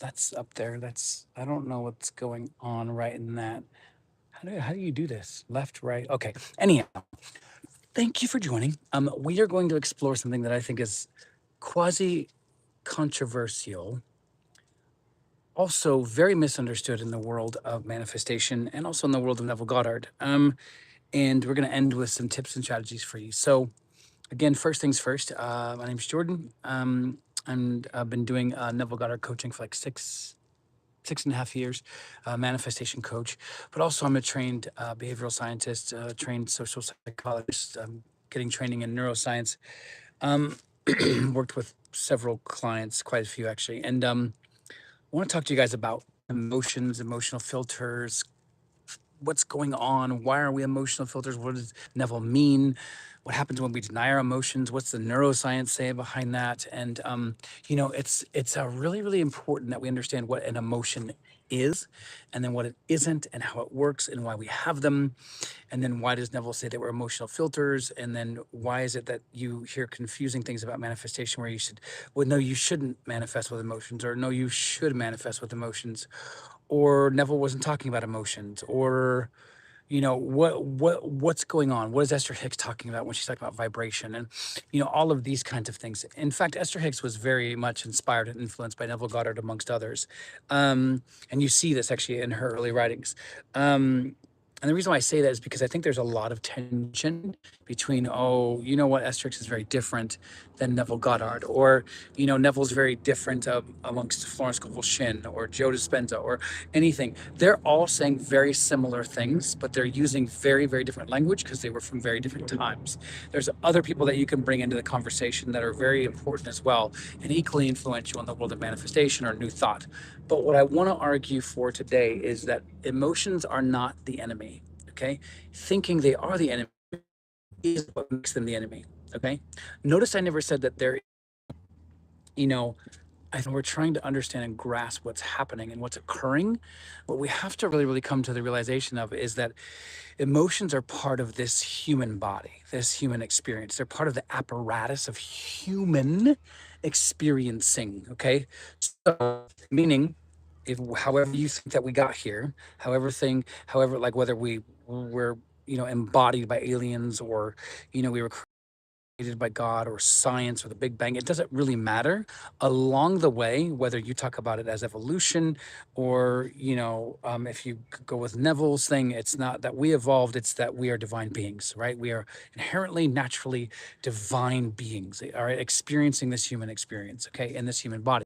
that's up there. I don't know what's going on right in that. How do you do this? Left, right? Okay. Anyhow, thank you for joining. We are going to explore something that I think is quasi controversial, also very misunderstood in the world of manifestation and also in the world of Neville Goddard. And we're going to end with some tips and strategies for you. So, again, first things first, my name's Jordan. And I've been doing Neville Goddard coaching for like six and a half years, manifestation coach, but also I'm a trained behavioral scientist, trained social psychologist, getting training in neuroscience. Um, Worked with several clients, quite a few actually, and I want to talk to you guys about emotions, emotional filters, what's going on, why are we emotional filters, what does Neville mean, what happens when we deny our emotions, what's the neuroscience say behind that. And it's really important that we understand what an emotion is, and then what it isn't, and how it works, and why we have them, and then why does Neville say that we're emotional filters, and then why is it that you hear confusing things about manifestation where you should, well, no, you shouldn't manifest with emotions, or no, you should manifest with emotions, or Neville wasn't talking about emotions, or what's going on, what is Esther Hicks talking about when she's talking about vibration, and all of these kinds of things. In fact, Esther Hicks was very much inspired and influenced by Neville Goddard, amongst others, and you see this actually in her early writings. And the reason why I say that is because I think there's a lot of tension between, oh, you know what, Esther Hicks is very different than Neville Goddard, or Neville's very different amongst Florence Scovel Shinn or Joe Dispenza or anything. They're all saying very similar things, but they're using very, very different language because they were from very different times. There's other people that you can bring into the conversation that are very important as well and equally influential in the world of manifestation or new thought. But what I want to argue for today is that emotions are not the enemy, okay? Thinking they are the enemy is what makes them the enemy, okay? Notice I never said that they're, I think we're trying to understand and grasp what's happening and what's occurring. What we have to really come to the realization of is that emotions are part of this human body, this human experience. They're part of the apparatus of human experiencing, okay? So, meaning, if however you think that we got here, however, like whether we were, embodied by aliens, or, we were created by God or science or the Big Bang, it doesn't really matter. Along the way, whether you talk about it as evolution, or if you go with Neville's thing, it's not that we evolved, it's that we are divine beings, right? We are inherently, naturally divine beings, all right, experiencing this human experience, okay, in this human body.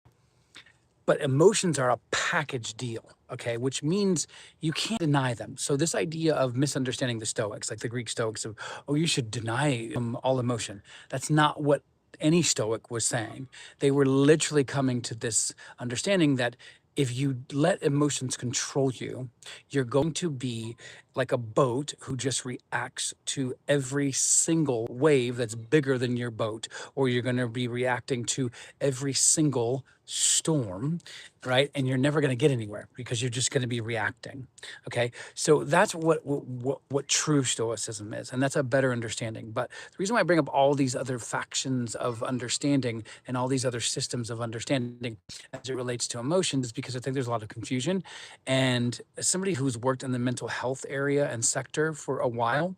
But emotions are a package deal, okay, which means you can't deny them. So this idea of misunderstanding the Stoics, like the Greek Stoics, of, oh, you should deny all emotion, that's not what any Stoic was saying. They were literally coming to this understanding that if you let emotions control you, you're going to be like a boat who just reacts to every single wave that's bigger than your boat, or you're going to be reacting to every single storm, right? And you're never going to get anywhere because you're just going to be reacting. Okay, so that's what true Stoicism is, and that's a better understanding. But the reason why I bring up all these other factions of understanding and all these other systems of understanding as it relates to emotions is because I think there's a lot of confusion. And as somebody who's worked in the mental health area and sector for a while,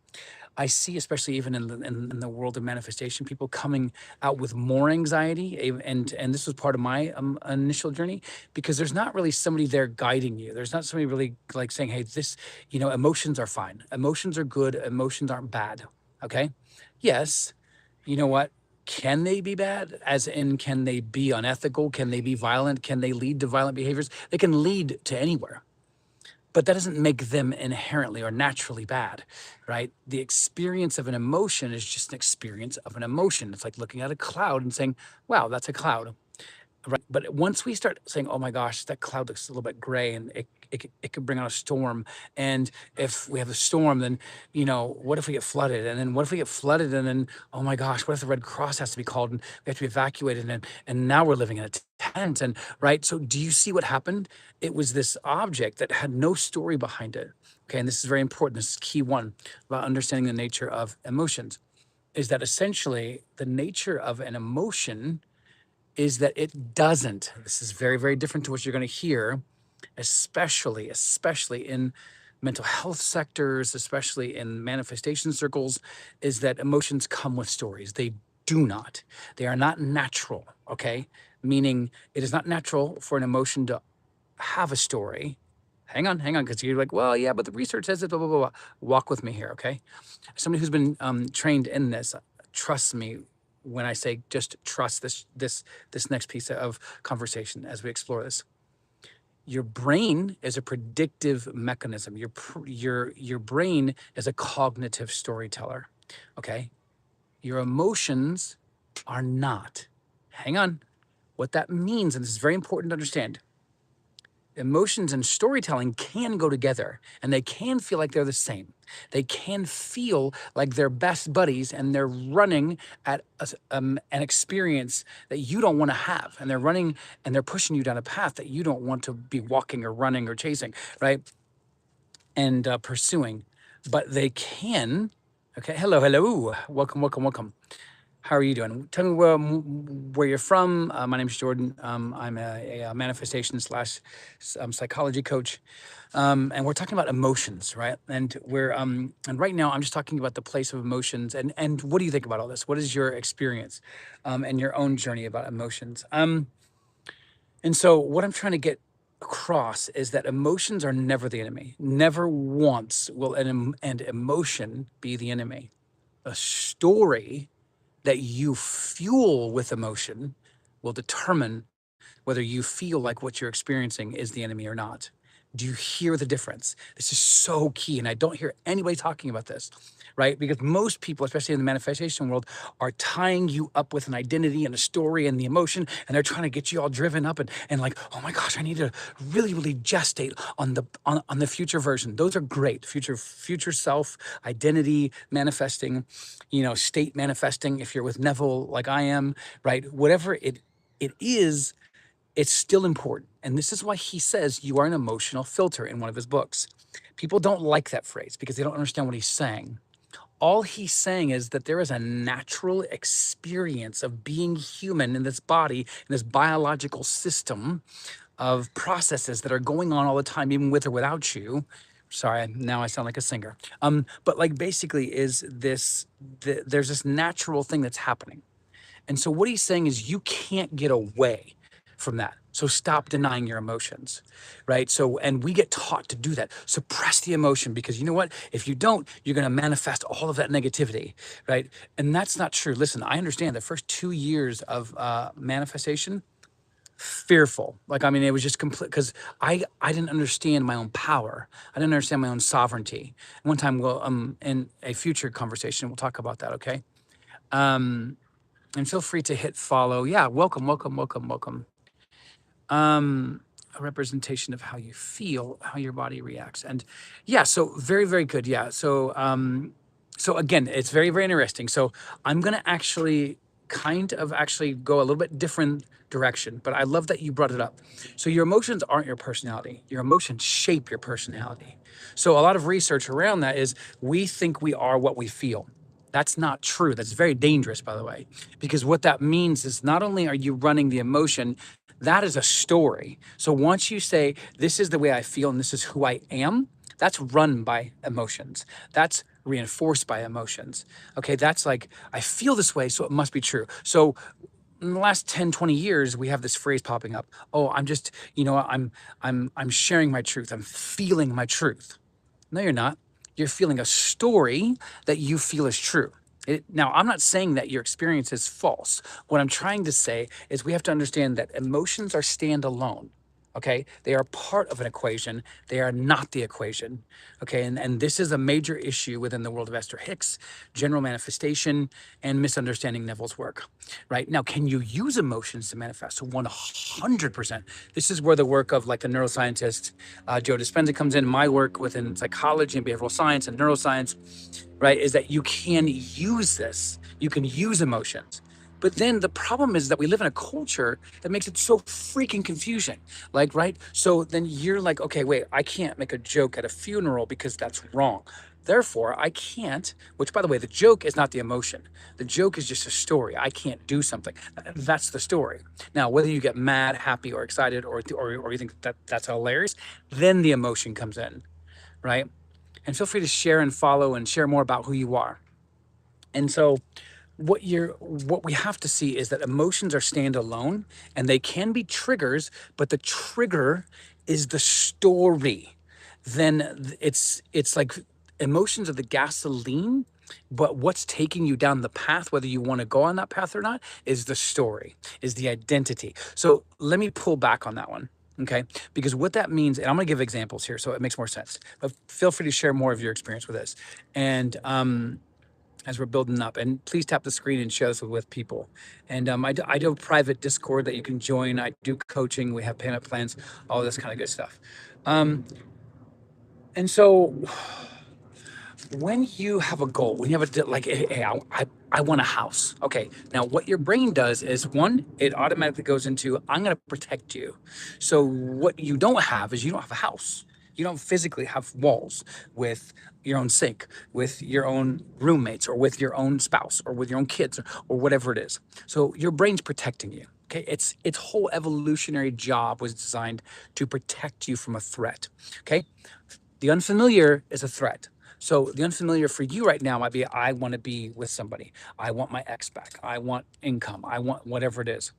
I see, especially even in the world of manifestation, people coming out with more anxiety, and this was part of my initial journey, because there's not really somebody there guiding you. There's not somebody really like saying, "Hey, this, emotions are fine, emotions are good, emotions aren't bad." Okay, yes, you know what? Can they be bad? As in, can they be unethical? Can they be violent? Can they lead to violent behaviors? They can lead to anywhere, but that doesn't make them inherently or naturally bad, right? The experience of an emotion is just an experience of an emotion. It's like looking at a cloud and saying, wow, that's a cloud, right? But once we start saying, oh my gosh, that cloud looks a little bit gray, and it could bring on a storm. And if we have a storm, then, what if we get flooded? And then what if we get flooded? And then, oh my gosh, what if the Red Cross has to be called and we have to be evacuated? And now we're living in a tent. And right. So do you see what happened? It was this object that had no story behind it. Okay. And this is very important. This is key one about understanding the nature of emotions, is that essentially the nature of an emotion is that it doesn't. This is very, very different to what you're going to hear, especially in mental health sectors, especially in manifestation circles, is that emotions come with stories. They do not. They are not natural, okay? Meaning it is not natural for an emotion to have a story. Hang on, because you're like, well, yeah, but the research says it, blah, blah, blah, blah. Walk with me here, okay? Somebody who's been trained in this, trust me when I say just trust this next piece of conversation as we explore this. Your brain is a predictive mechanism. Your brain is a cognitive storyteller. Okay, your emotions are not. Hang on. What that means, and this is very important to understand, emotions and storytelling can go together and they can feel like they're the same. They can feel like they're best buddies and they're running at an experience that you don't want to have. And they're running and they're pushing you down a path that you don't want to be walking or running or chasing, right? And pursuing. But they can, okay, hello, welcome. How are you doing? Tell me where you're from. My name is Jordan. I'm a manifestation slash psychology coach, and we're talking about emotions, right? And and right now I'm just talking about the place of emotions. And what do you think about all this? What is your experience, and your own journey about emotions? And so what I'm trying to get across is that emotions are never the enemy. Never once will an emotion be the enemy. A story that you fuel with emotion will determine whether you feel like what you're experiencing is the enemy or not. Do you hear the difference? This is so key, and I don't hear anybody talking about this, right? Because most people, especially in the manifestation world, are tying you up with an identity and a story and the emotion, and they're trying to get you all driven up and like, oh my gosh, I need to really gestate on the future version. Those are great. Future self, identity manifesting, state manifesting. If you're with Neville like I am, right? Whatever it is, it's still important. And this is why he says you are an emotional filter in one of his books. People don't like that phrase because they don't understand what he's saying. All he's saying is that there is a natural experience of being human in this body, in this biological system of processes that are going on all the time, even with or without you. Sorry, now I sound like a singer. But like basically is there's this natural thing that's happening. And so what he's saying is you can't get away from that. So stop denying your emotions, right? So, and we get taught to do that. Suppress the emotion because you know what? If you don't, you're going to manifest all of that negativity, right? And that's not true. Listen, I understand the first 2 years of manifestation, fearful. Like, I mean, it was just complete because I didn't understand my own power. I didn't understand my own sovereignty. One time, in a future conversation, we'll talk about that, okay? And feel free to hit follow. Yeah, welcome. A representation of how you feel, how your body reacts. And yeah, so very, very good. Yeah. So again, it's very, very interesting. So I'm gonna actually actually go a little bit different direction, but I love that you brought it up. So your emotions aren't your personality. Your emotions shape your personality. So a lot of research around that is we think we are what we feel. That's not true. That's very dangerous, by the way, because what that means is not only are you running the emotion, that is a story. So once you say, this is the way I feel and this is who I am, that's run by emotions. That's reinforced by emotions. Okay, that's like, I feel this way, so it must be true. So in the last 10, 20 years, we have this phrase popping up. Oh, I'm just, I'm sharing my truth. I'm feeling my truth. No, you're not. You're feeling a story that you feel is true. Now, I'm not saying that your experience is false. What I'm trying to say is we have to understand that emotions are standalone. Okay, they are part of an equation. They are not the equation. Okay, and this is a major issue within the world of Esther Hicks, general manifestation, and misunderstanding Neville's work. Right now, can you use emotions to manifest? So 100%. This is where the work of like the neuroscientist Joe Dispenza comes in. My work within psychology and behavioral science and neuroscience, right, is that you can use this. You can use emotions. But then the problem is that we live in a culture that makes it so freaking confusing. Like, right? So then you're like, okay, wait, I can't make a joke at a funeral because that's wrong. Therefore, I can't, which by the way, the joke is not the emotion. The joke is just a story. I can't do something. That's the story. Now, whether you get mad, happy, or excited, or you think that that's hilarious, then the emotion comes in, right? And feel free to share and follow and share more about who you are. And so what we have to see is that emotions are standalone and they can be triggers, but the trigger is the story. Then it's like emotions are the gasoline, but what's taking you down the path, whether you want to go on that path or not, is the story, is the identity. So let me pull back on that one. Okay, because what that means, and I'm going to give examples here so it makes more sense, but feel free to share more of your experience with this. And as we're building up, and please tap the screen and share this with people. And I do a private Discord that you can join. I do coaching. We have payment plans, all this kind of good stuff. And so when you have a goal, when you have a, like, hey, I want a house. Okay. Now what your brain does is, one, it automatically goes into, I'm going to protect you. So what you don't have is you don't have a house. You don't physically have walls with your own sink, with your own roommates, or with your own spouse, or with your own kids, or whatever it is. So your brain's protecting you. Okay. Its whole evolutionary job was designed to protect you from a threat. Okay. The unfamiliar is a threat. So the unfamiliar for you right now might be, I want to be with somebody. I want my ex back. I want income. I want whatever it is.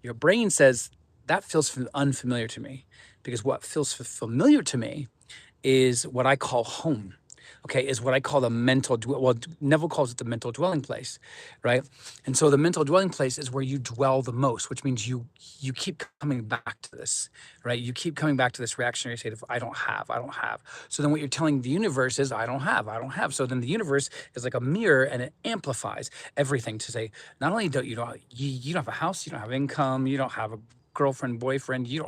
Your brain says that feels unfamiliar to me, because what feels familiar to me is what I call home. Okay, is what I call the mental, well, Neville calls it the mental dwelling place, right? And so the mental dwelling place is where you dwell the most, which means you keep coming back to this, right? You keep coming back to this reactionary state of, I don't have, I don't have. So then what you're telling the universe is, I don't have, I don't have. So then the universe is like a mirror, and it amplifies everything to say, not only don't you don't have a house, you don't have income, you don't have a girlfriend, boyfriend, you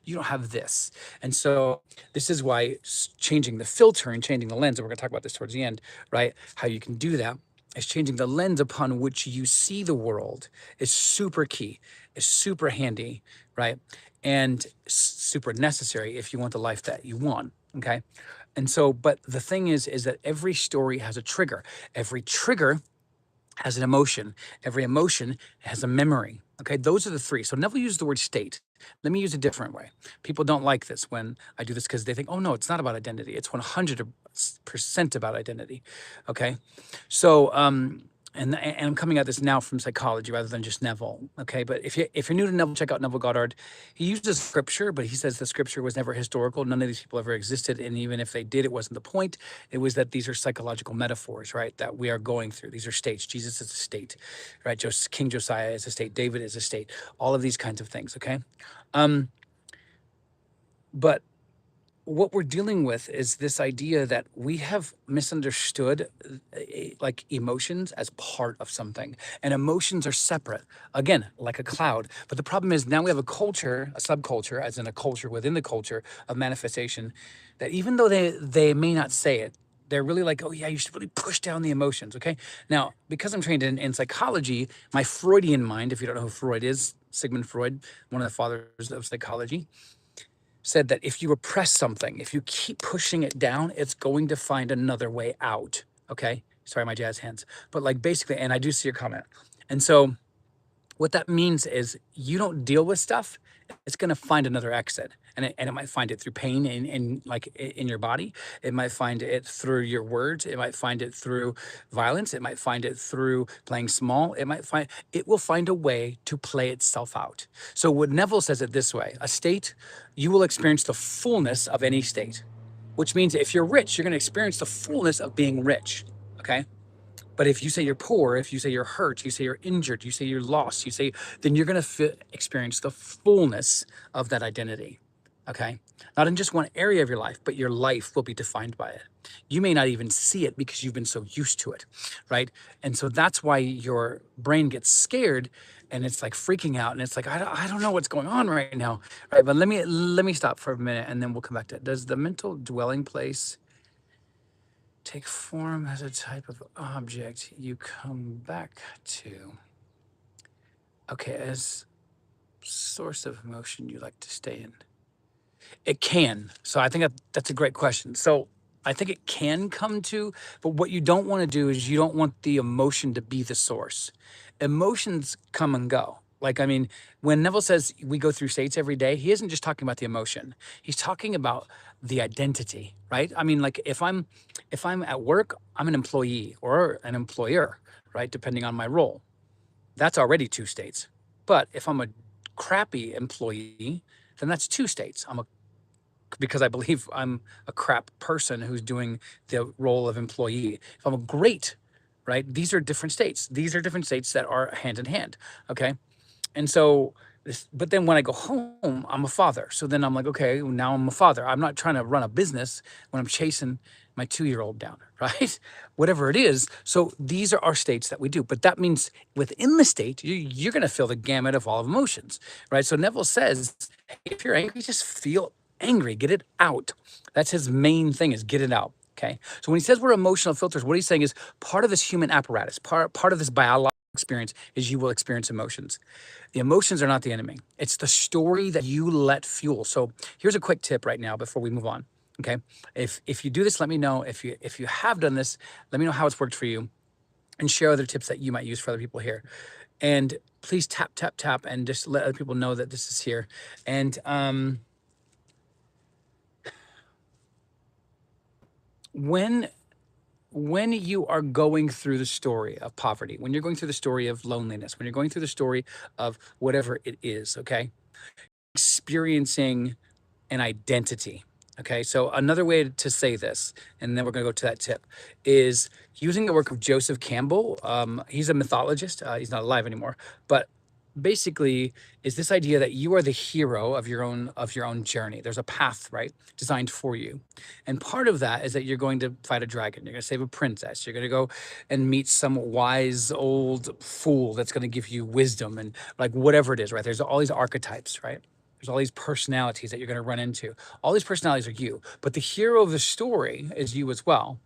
don't have this. And so this is why changing the filter and changing the lens, and we're going to talk about this towards the end, right? How you can do that is changing the lens upon which you see the world is super key, is super handy, right? And super necessary if you want the life that you want. Okay. And so, but the thing is that every story has a trigger. Every trigger has an emotion. Every emotion has a memory. Okay, those are the three. So Neville used the word state. Let me use a different way. People don't like this when I do this, because they think, oh no, it's not about identity. It's 100% about identity. Okay, so and I'm coming at this now from psychology rather than just Neville. Okay, but if you're new to Neville, check out Neville Goddard. He uses scripture, but he says the scripture was never historical. None of these people ever existed, and even if they did, it wasn't the point. It was that these are psychological metaphors, right? That we are going through. These are states. Jesus is a state, right? King Josiah is a state. David is a state. All of these kinds of things. Okay, but what we're dealing with is this idea that we have misunderstood like emotions as part of something, and emotions are separate, again, like a cloud. But the problem is, now we have a culture, a subculture, as in a culture within the culture of manifestation, that even though they may not say it, they're really like, oh yeah, you should really push down the emotions. Okay, now because I'm trained in psychology, my Freudian mind, if you don't know who Freud is, Sigmund Freud, one of the fathers of psychology, said that if you repress something, if you keep pushing it down, it's going to find another way out. Okay. Sorry, my jazz hands. But like basically, and I do see your comment. And so what that means is, you don't deal with stuff, it's going to find another exit. And it might find it through pain in your body. It might find it through your words. It might find it through violence. It might find it through playing small. It will find a way to play itself out. So what Neville says it this way: a state, you will experience the fullness of any state, which means if you're rich, you're going to experience the fullness of being rich. Okay. But if you say you're poor, if you say you're hurt, you say you're injured, you say you're lost, then you're going to experience the fullness of that identity. Okay. Not in just one area of your life, but your life will be defined by it. You may not even see it because you've been so used to it. Right. And so that's why your brain gets scared, and it's like freaking out. And it's like, I don't know what's going on right now. Right. But let me stop for a minute, and then we'll come back to it. Does the mental dwelling place take form as a type of object you come back to? Okay, as source of emotion you like to stay in. It can. So I think that's a great question. So I think it can come to, but what you don't want to do is you don't want the emotion to be the source. Emotions come and go. Like, I mean, when Neville says we go through states every day, he isn't just talking about the emotion. He's talking about the identity, right? I mean, like if I'm at work, I'm an employee or an employer, right? Depending on my role. That's already two states. But if I'm a crappy employee, then that's two states. Because I believe I'm a crap person who's doing the role of employee. If I'm a great, right? These are different states. These are different states that are hand in hand. Okay. And so but then when I go home, I'm a father. So then I'm like, okay, now I'm a father. I'm not trying to run a business when I'm chasing my 2-year-old down, right? Whatever it is. So these are our states that we do. But that means within the state, you're going to feel the gamut of all emotions, right? So Neville says, hey, if you're angry, just feel angry, get it out. That's his main thing, is get it out. Okay. So when he says we're emotional filters, what he's saying is part of this human apparatus, part of this biological experience is you will experience emotions. The emotions are not the enemy. It's the story that you let fuel. So here's a quick tip right now before we move on. Okay. If you do this, let me know. If you have done this, let me know how it's worked for you, and share other tips that you might use for other people here. And please tap, tap, tap, and just let other people know that this is here. And when you are going through the story of poverty, when you're going through the story of loneliness, when you're going through the story of whatever it is, okay, experiencing an identity. Okay, so another way to say this, and then we're going to go to that tip, is using the work of Joseph Campbell. He's a mythologist. He's not alive anymore, but basically is this idea that you are the hero of your own journey. There's a path, right, designed for you, and part of that is that you're going to fight a dragon. You're going to save a princess. You're going to go and meet some wise old fool that's going to give you wisdom, and like whatever it is, right? There's all these archetypes, right? There's all these personalities that you're going to run into. All these personalities are you, but the hero of the story is you as well.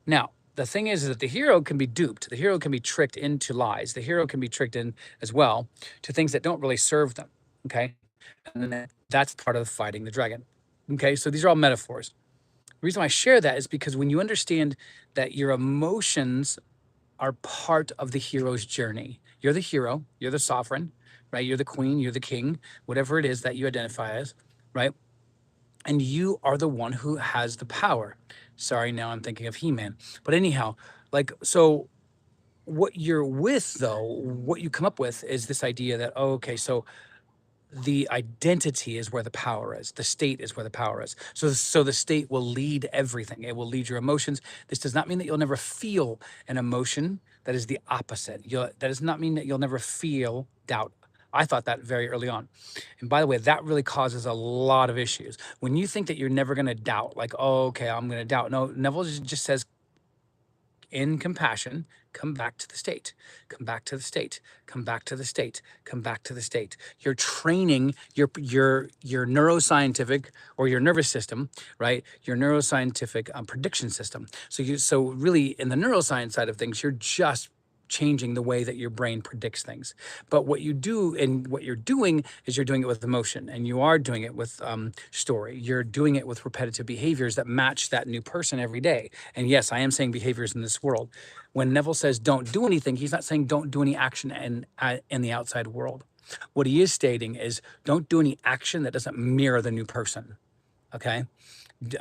Now, the thing is that the hero can be duped. The hero can be tricked into lies. The hero can be tricked in as well to things that don't really serve them. Okay. And then that's part of fighting the dragon. Okay. So these are all metaphors. The reason why I share that is because when you understand that your emotions are part of the hero's journey, you're the hero, you're the sovereign, right? You're the queen, you're the king, whatever it is that you identify as, right? And you are the one who has the power. Sorry, now I'm thinking of He-Man. But anyhow, like, so what you're with, though, what you come up with is this idea that, oh, okay, so the identity is where the power is. The state is where the power is. So the state will lead everything. It will lead your emotions. This does not mean that you'll never feel an emotion. That is the opposite. That does not mean that you'll never feel doubt. I thought that very early on. And by the way, that really causes a lot of issues. When you think that you're never going to doubt, like, oh, okay, I'm going to doubt. No, Neville just says, in compassion, come back to the state, come back to the state, come back to the state, come back to the state. You're training your neuroscientific, or your nervous system, right? Your neuroscientific prediction system. So really in the neuroscience side of things, you're just changing the way that your brain predicts things. But what you do and what you're doing is you're doing it with emotion, and you are doing it with story. You're doing it with repetitive behaviors that match that new person every day. And yes, I am saying behaviors in this world. When Neville says don't do anything, he's not saying don't do any action in the outside world. What he is stating is don't do any action that doesn't mirror the new person. Okay.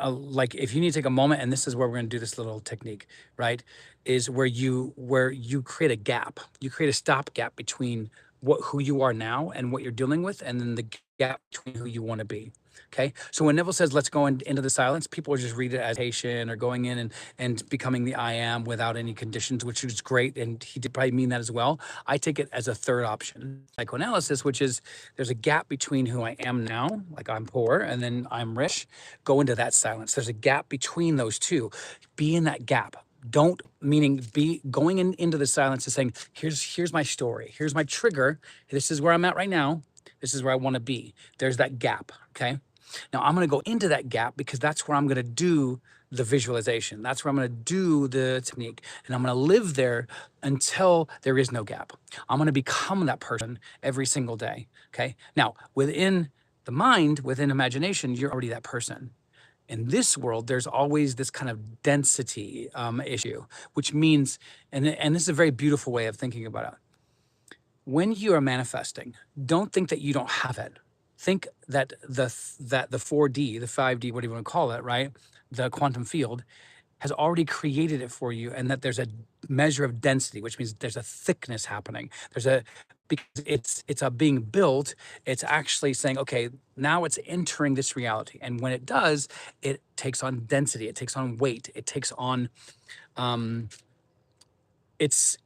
Like if you need to take a moment, and this is where we're going to do this little technique, right, is where you create a gap. You create a stop gap between who you are now and what you're dealing with, and then the gap between who you want to be. Okay. So when Neville says, let's go into the silence, people just read it as patient, or going in and becoming the I am without any conditions, which is great. And he did probably mean that as well. I take it as a third option, psychoanalysis, which is there's a gap between who I am now, like I'm poor, and then I'm rich. Go into that silence. There's a gap between those two. Be in that gap. Don't, meaning be going into the silence and saying, here's my story. Here's my trigger. This is where I'm at right now. This is where I want to be. There's that gap. Okay. Now I'm going to go into that gap because that's where I'm going to do the visualization. That's where I'm going to do the technique, and I'm going to live there until there is no gap. I'm going to become that person every single day. Okay. Now within the mind, within imagination, you're already that person. In this world, there's always this kind of density issue, which means, and this is a very beautiful way of thinking about it. When you are manifesting, don't think that you don't have it. Think that the 4D, the 5D, whatever you want to call it, right? The quantum field has already created it for you, and that there's a measure of density, which means there's a thickness happening. There's a because it's a being built. It's actually saying, okay, now it's entering this reality, and when it does, it takes on density. It takes on weight. It takes on um, it's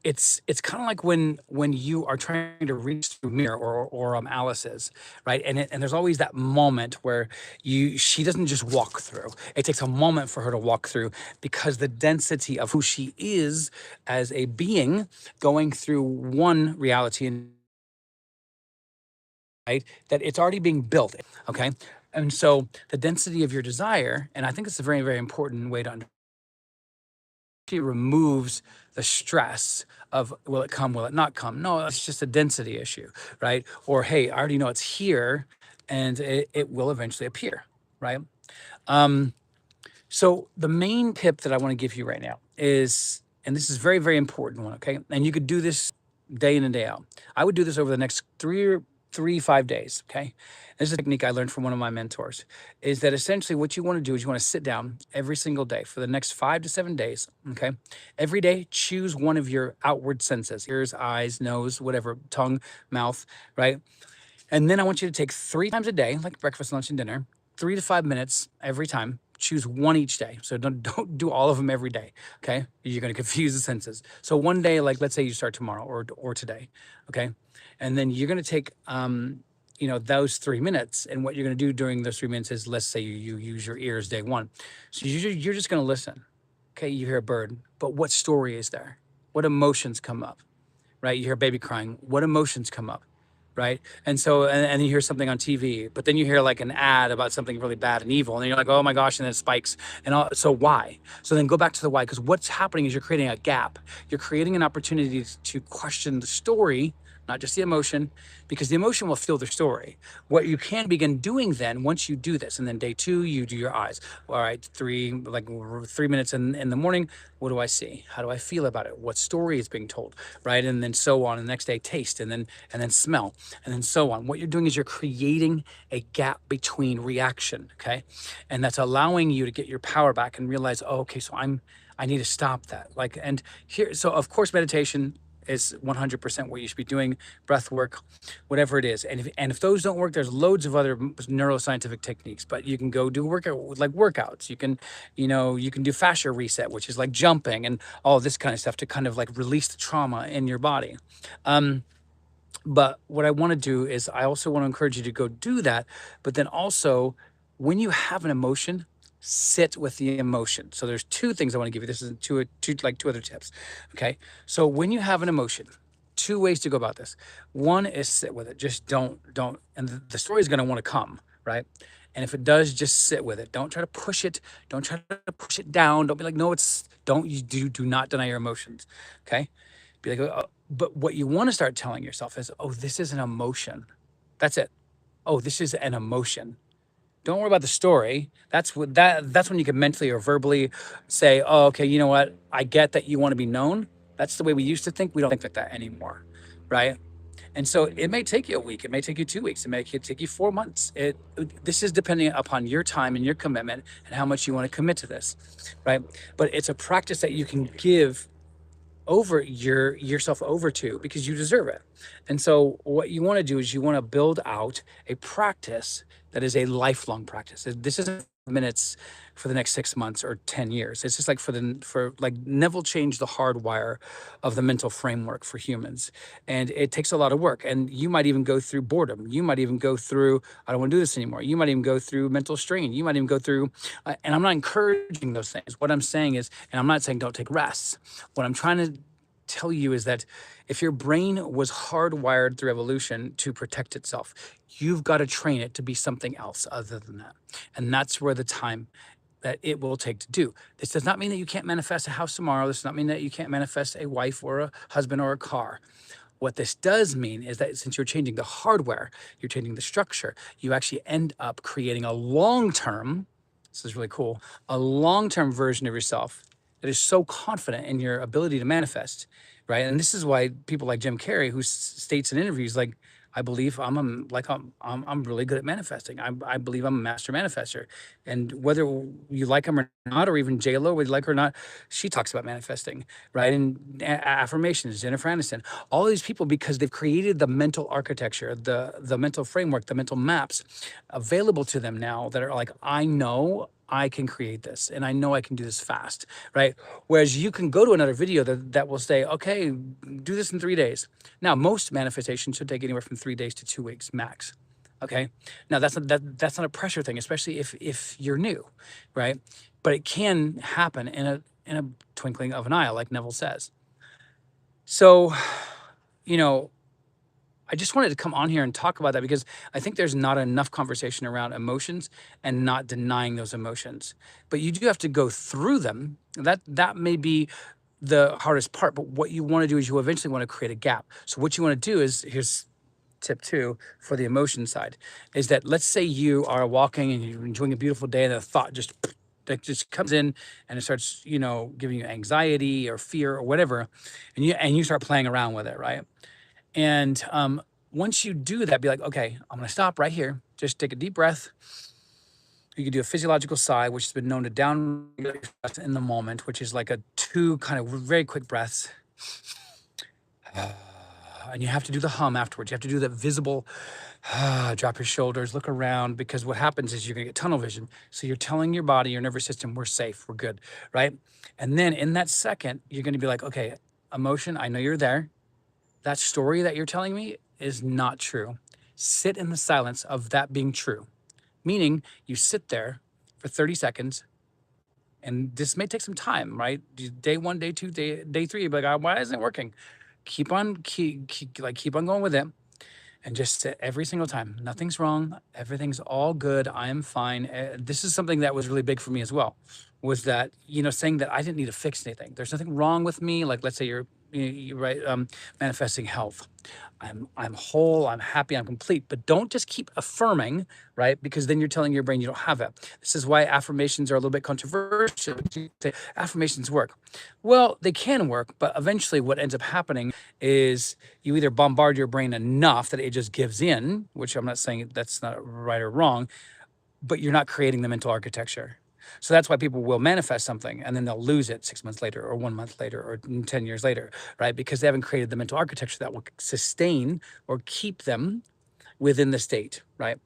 kind of like when you are trying to reach through mirror or Alice is, right? And there's always that moment where she doesn't just walk through. It takes a moment for her to walk through because the density of who she is as a being going through one reality, and right, that it's already being built. Okay. And so the density of your desire, and I think it's a very, very important way to understand, removes the stress of will it come, will it not come? No, it's just a density issue, right? Or hey, I already know it's here and it will eventually appear, right? So the main tip that I want to give you right now is, and this is very, very important one, okay? And you could do this day in and day out. I would do this over the next 5 days, okay? This is a technique I learned from one of my mentors, is that essentially what you want to do is you want to sit down every single day for the next 5 to 7 days, okay? Every day, choose one of your outward senses, ears, eyes, nose, whatever, tongue, mouth, right? And then I want you to take 3 times a day, like breakfast, lunch, and dinner, 3 to 5 minutes every time. Choose one each day. So don't do all of them every day, okay? You're going to confuse the senses. So one day, like let's say you start tomorrow or today, okay? And then you're going to take those 3 minutes, and what you're going to do during those 3 minutes is, let's say you use your ears day one. So you're just going to listen. Okay, you hear a bird, but what story is there? What emotions come up? Right? You hear a baby crying. What emotions come up? Right? And so, and you hear something on TV, but then you hear like an ad about something really bad and evil, and then you're like, oh my gosh, and then it spikes. And all, so why? So then go back to the why, because what's happening is you're creating a gap. You're creating an opportunity to question the story, not just the emotion, because the emotion will feel the story. What you can begin doing then, once you do this, and then day 2, you do your eyes. All right, 3 minutes in the morning, what do I see? How do I feel about it? What story is being told, right? And then so on. And the next day, taste, and then smell, and then so on. What you're doing is you're creating a gap between reaction, okay? And that's allowing you to get your power back and realize, oh, okay, so I need to stop that. Like, and here, so of course, meditation is 100% what you should be doing, breath work, whatever it is. And if those don't work, there's loads of other neuroscientific techniques, but you can go do workouts. You can do fascia reset, which is like jumping and all this kind of stuff to kind of like release the trauma in your body. But what I want to do is I also want to encourage you to go do that. But then also, when you have an emotion, sit with the emotion. So there's 2 things I want to give you. This is two other tips. Okay. So when you have an emotion, 2 ways to go about this. One is sit with it. Just don't, and the story is going to want to come, right? And if it does, just sit with it. Don't try to push it. Don't try to push it down. Don't be like, no, do not deny your emotions. Okay. Be like, oh, but what you want to start telling yourself is, oh, this is an emotion. That's it. Oh, this is an emotion. Don't worry about the story. That's when you can mentally or verbally say, oh, okay, you know what? I get that you want to be known. That's the way we used to think. We don't think like that anymore, right? And so it may take you a week. It may take you 2 weeks. It may take you 4 months. This is depending upon your time and your commitment and how much you want to commit to this, right? But it's a practice that you can give over yourself over to because you deserve it. And so what you want to do is you want to build out a practice that is a lifelong practice. This isn't minutes for the next 6 months or 10 years. It's just like for like Neville changed the hardwire of the mental framework for humans. And it takes a lot of work. And you might even go through boredom. You might even go through, I don't want to do this anymore. You might even go through mental strain. You might even go through, and I'm not encouraging those things. What I'm saying is, and I'm not saying don't take rests. What I'm trying to tell you is that if your brain was hardwired through evolution to protect itself, you've got to train it to be something else other than that. And that's where the time that it will take to do. This does not mean that you can't manifest a house tomorrow. This does not mean that you can't manifest a wife or a husband or a car. What this does mean is that since you're changing the hardware, you're changing the structure, you actually end up creating a long-term this is really cool, a long-term version of yourself that is so confident in your ability to manifest, right? And this is why people like Jim Carrey, who states in interviews, like, I believe I'm really good at manifesting. I believe I'm a master manifester. And whether you like him or not, or even J Lo, whether you like her or not, she talks about manifesting, right? And affirmations, Jennifer Aniston, all these people, because they've created the mental architecture, the mental framework, the mental maps available to them now that are like, I know I can create this and I know I can do this fast, right? Whereas you can go to another video that will say, okay, do this in 3 days. Now, most manifestations should take anywhere from 3 days to 2 weeks max. Okay. Now that's not a pressure thing, especially if you're new, right? But it can happen in a twinkling of an eye, like Neville says. So, you know, I just wanted to come on here and talk about that because I think there's not enough conversation around emotions and not denying those emotions. But you do have to go through them. That may be the hardest part, but what you want to do is you eventually want to create a gap. So what you want to do is, here's tip two for the emotion side, is that let's say you are walking and you're enjoying a beautiful day and a thought just that just comes in and it starts, giving you anxiety or fear or whatever, and you start playing around with it, right? And once you do that, be like, okay, I'm gonna stop right here. Just take a deep breath. You can do a physiological sigh, which has been known to down in the moment, which is like a two kind of very quick breaths. And you have to do the hum afterwards. You have to do the visible, drop your shoulders, look around, because what happens is you're gonna get tunnel vision. So you're telling your body, your nervous system, we're safe, we're good, right? And then in that second, you're gonna be like, okay, emotion, I know you're there. That story that you're telling me is not true. Sit in the silence of that being true. Meaning you sit there for 30 seconds, and this may take some time, right? Day one, day two, day three, you'll be like, why isn't it working? Keep on going with it, and just sit every single time. Nothing's wrong. Everything's all good. I am fine. This is something that was really big for me as well, was that, saying that I didn't need to fix anything. There's nothing wrong with me. Like, let's say you're right, manifesting health. I'm whole, I'm happy, I'm complete. But don't just keep affirming, right? Because then you're telling your brain you don't have it. This is why affirmations are a little bit controversial. You say affirmations work. Well, they can work, but eventually what ends up happening is you either bombard your brain enough that it just gives in, which I'm not saying that's not right or wrong, but you're not creating the mental architecture. So that's why people will manifest something and then they'll lose it 6 months later or 1 month later or 10 years later, right? Because they haven't created the mental architecture that will sustain or keep them within the state, right?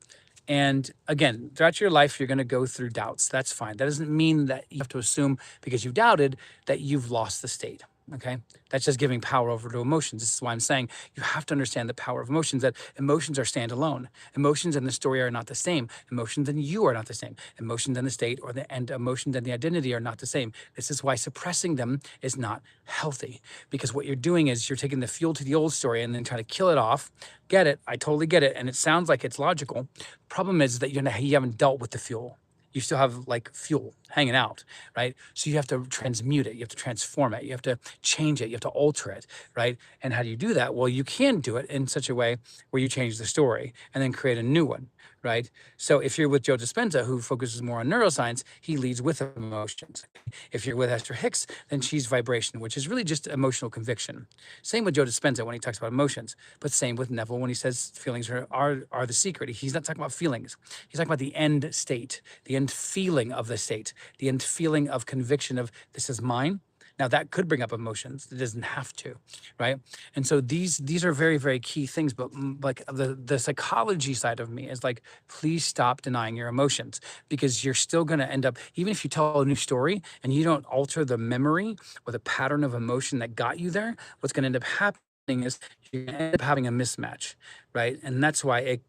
And again, throughout your life, you're going to go through doubts. That's fine. That doesn't mean that you have to assume because you've doubted that you've lost the state. Okay. That's just giving power over to emotions. This is why I'm saying you have to understand the power of emotions, that emotions are standalone. Emotions and the story are not the same. Emotions and you are not the same. Emotions and the state and emotions and the identity are not the same. This is why suppressing them is not healthy, because what you're doing is you're taking the fuel to the old story and then trying to kill it off. Get it. I totally get it. And it sounds like it's logical. Problem is that you haven't dealt with the fuel. You still have like fuel hanging out, right? So you have to transmute it. You have to transform it. You have to change it. You have to alter it, right? And how do you do that? Well, you can do it in such a way where you change the story and then create a new one, right? So if you're with Joe Dispenza, who focuses more on neuroscience, he leads with emotions. If you're with Esther Hicks, then she's vibration, which is really just emotional conviction. Same with Joe Dispenza when he talks about emotions, but same with Neville when he says feelings are the secret. He's not talking about feelings. He's talking about the end state, the end feeling of the state, the end feeling of conviction of this is mine. Now that could bring up emotions. It doesn't have to, right? And so these are very, very key things. But like the psychology side of me is like, please stop denying your emotions, because you're still going to end up, even if you tell a new story and you don't alter the memory or the pattern of emotion that got you there, what's going to end up happening is you're going to end up having a mismatch, right? And that's why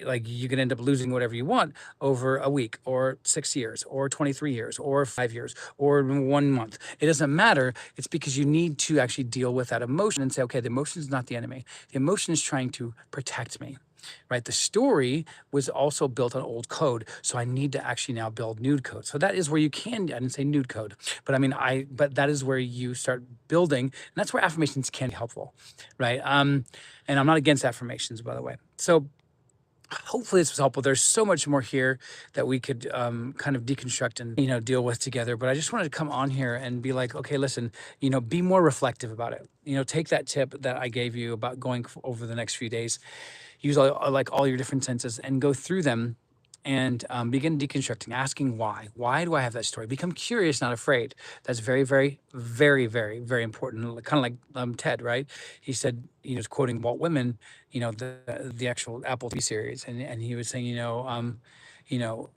like you can end up losing whatever you want over a week or 6 years or 23 years or 5 years or 1 month. It doesn't matter. It's because you need to actually deal with that emotion and say, okay, the emotion is not the enemy. The emotion is trying to protect me, right? The story was also built on old code. So I need to actually now build new code. So that is where you can, I didn't say nude code, but I mean, but that is where you start building. And that's where affirmations can be helpful, right? And I'm not against affirmations, by the way. So hopefully this was helpful. There's so much more here that we could kind of deconstruct and, deal with together. But I just wanted to come on here and be like, okay, listen, be more reflective about it. Take that tip that I gave you about going over the next few days, use all your different senses and go through them and begin deconstructing, asking why. Why do I have that story? Become curious, not afraid. That's very, very, very, very, very important. Kind of like Ted, right? He said, quoting Walt Whitman, the actual Apple TV series, and he was saying, you know,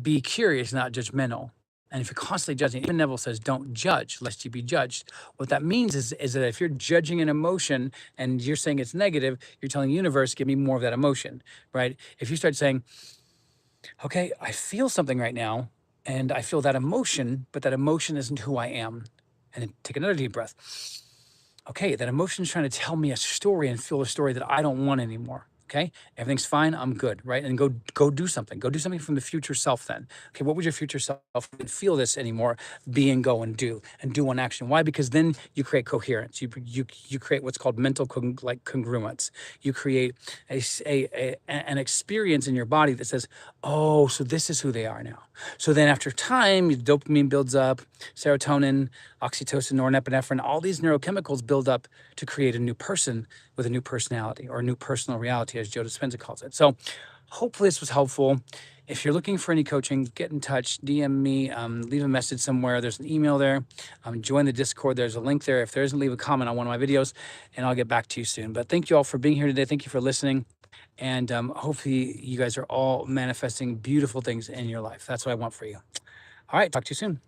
be curious, not judgmental. And if you're constantly judging, even Neville says, don't judge lest you be judged. What that means is that if you're judging an emotion and you're saying it's negative, you're telling the universe, give me more of that emotion, right? If you start saying, okay, I feel something right now and I feel that emotion, but that emotion isn't who I am. And then take another deep breath. Okay, that emotion is trying to tell me a story and feel a story that I don't want anymore. Okay, everything's fine, I'm good, right? And go do something. Go do something from the future self then. Okay, what would your future self didn't feel this anymore? Be and go and do one action. Why? Because then you create coherence. You create what's called mental congruence. You create an experience in your body that says, oh, so this is who they are now. So then after time, dopamine builds up, serotonin, oxytocin, norepinephrine, all these neurochemicals build up to create a new person with a new personality, or a new personal reality, as Joe Dispenza calls it. So hopefully this was helpful. If you're looking for any coaching, get in touch, DM me, leave a message somewhere. There's an email there. Join the Discord. There's a link there. If there isn't, leave a comment on one of my videos and I'll get back to you soon. But thank you all for being here today. Thank you for listening. And hopefully you guys are all manifesting beautiful things in your life. That's what I want for you. All right, talk to you soon.